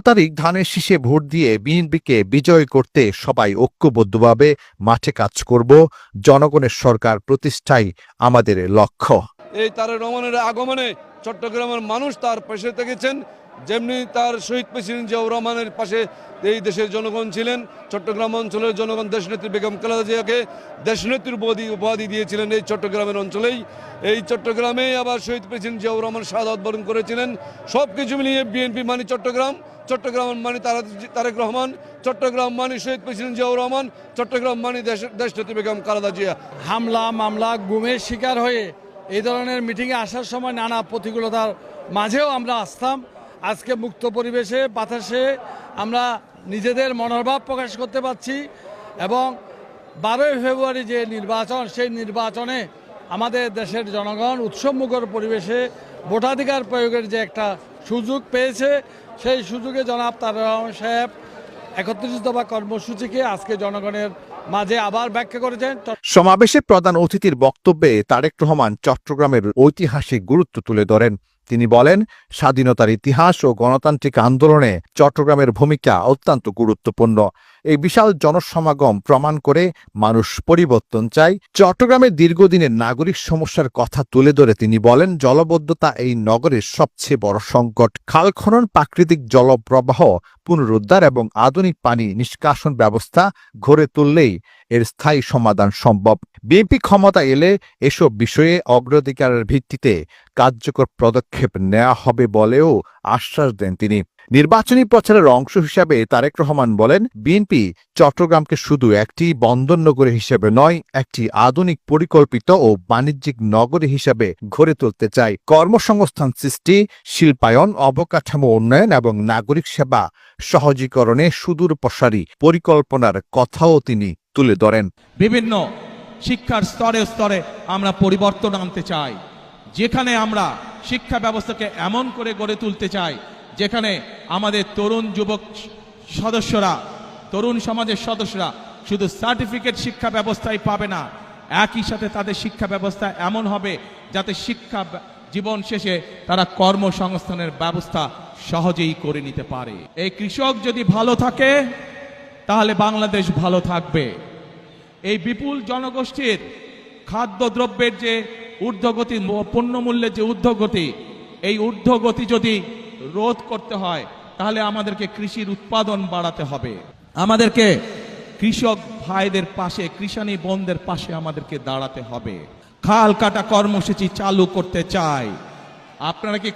তারিখ ধানের শীষে ভোট দিয়ে বিএনপিকে বিজয় করতে সবাই ঐক্যবদ্ধভাবে মাঠে কাজ করব। জনগণের সরকার প্রতিষ্ঠাই আমাদের লক্ষ্য। এই তারেক রহমানের আগমনে চট্টগ্রামের মানুষ তার পাশে থেকেছেন, যেমনি তার শহীদ প্রেসিডেন্ট জিয়াউর রহমানের পাশে এই দেশের জনগণ ছিলেন। চট্টগ্রাম অঞ্চলের জনগণ দেশনেত্রী বেগম খালেদা জিয়াকে দেশনেত্রীর উপাধি দিয়েছিলেন এই চট্টগ্রামের অঞ্চলেই। এই চট্টগ্রামেই আবার শহীদ প্রেসিডেন্ট জিয়াউর রহমান শাহাদাত বরণ করেছিলেন। সব কিছু মিলিয়ে বিএনপি মানে চট্টগ্রাম, চট্টগ্রাম মানে তারেক রহমান, চট্টগ্রাম মানে শহীদ প্রেসিডেন্ট জিয়াউর রহমান, চট্টগ্রাম মানে দেশনেত্রী বেগম খালেদা জিয়া। হামলা মামলা গুমের শিকার হয়ে এই ধরনের মিটিংয়ে আসার সময় নানা প্রতিকূলতার মাঝেও আমরা আসতাম। আজকে মুক্ত পরিবেশে বাতাসে আমরা নিজেদের মনোভাব প্রকাশ করতে পারছি এবং 12ই ফেব্রুয়ারি যে নির্বাচন, সেই নির্বাচনে আমাদের দেশের জনগণ উৎসবমুখর পরিবেশে ভোটাধিকার প্রয়োগের যে একটা সুযোগ পেয়েছে, সেই সুযোগে জনাব তারেক রহমান সাহেব 31 দফা কর্মসূচিকে আজকে জনগণের মাঝে আবার ব্যাখ্যা করেছেন। সমাবেশে প্রধান অতিথির বক্তব্যে তারেক রহমান চট্টগ্রামের ঐতিহাসিক গুরুত্ব তুলে ধরেন। তিনি বলেন, স্বাধীনতার ইতিহাস ও গণতান্ত্রিক আন্দোলনে চট্টগ্রামের ভূমিকা অত্যন্ত গুরুত্বপূর্ণ। এই বিশাল জনসমাগম প্রমাণ করে মানুষ পরিবর্তন চায়। চট্টগ্রামের দীর্ঘদিনের নাগরিক সমস্যার কথা তুলে ধরে তিনি বলেন, জলবদ্ধতা এই নগরের সবচেয়ে বড় সংকট। খাল খনন, প্রাকৃতিক জলপ্রবাহ পুনরুদ্ধার এবং আধুনিক পানি নিষ্কাশন ব্যবস্থা গড়ে তুললেই এর স্থায়ী সমাধান সম্ভব। বিএনপি ক্ষমতা এলে এসব বিষয়ে অগ্রাধিকারের ভিত্তিতে কার্যকর পদক্ষেপ নেওয়া হবে বলেও আশ্বাস দেন তিনি। নির্বাচনী প্রচারের অংশ হিসাবে তারেক রহমান বলেন, বিএনপি চট্টগ্রামকে শুধু একটি বন্দর নগরী হিসেবে নয়, একটি আধুনিক পরিকল্পিত ও বাণিজ্যিক নগরী হিসেবে গড়ে তুলতে চায়। কর্মসংস্থান সৃষ্টি, শিল্পায়ন, অবকাঠামো উন্নয়ন এবং নাগরিক সেবা সহজীকরণে সুদূর প্রসারী পরিকল্পনার কথাও তিনি তুলে ধরেন। বিভিন্ন শিক্ষার স্তরে স্তরে আমরা পরিবর্তন আনতে চাই, যেখানে আমরা শিক্ষা ব্যবস্থাকে এমন করে গড়ে তুলতে চাই যেখানে আমাদের তরুণ যুবক সদস্যরা, তরুণ সমাজের সদস্যরা শুধু সার্টিফিকেট শিক্ষা ব্যবস্থাই পাবে না, একই সাথে তাদের শিক্ষা ব্যবস্থা এমন হবে যাতে শিক্ষা জীবন শেষে তারা কর্মসংস্থানের ব্যবস্থা সহজেই করে নিতে পারে। এই কৃষক যদি ভালো থাকে তাহলে বাংলাদেশ ভালো থাকবে। এই বিপুল জনগোষ্ঠীর খাদ্যদ্রব্যের যে ঊর্ধ্বগতি, পণ্যমূল্যের যে ঊর্ধ্বগতি, এই ঊর্ধ্বগতি যদি রোধ করতে হয় তাহলে আমাদেরকে কৃষির উৎপাদন বাড়াতে হবে। আমাদেরকে কৃষক ভাইদের পাশে, কৃষানী বোনদের পাশে আমাদেরকে দাঁড়াতে হবে। খাল কাটা কর্মসূচি চালু করতে চাই। আপনারা কি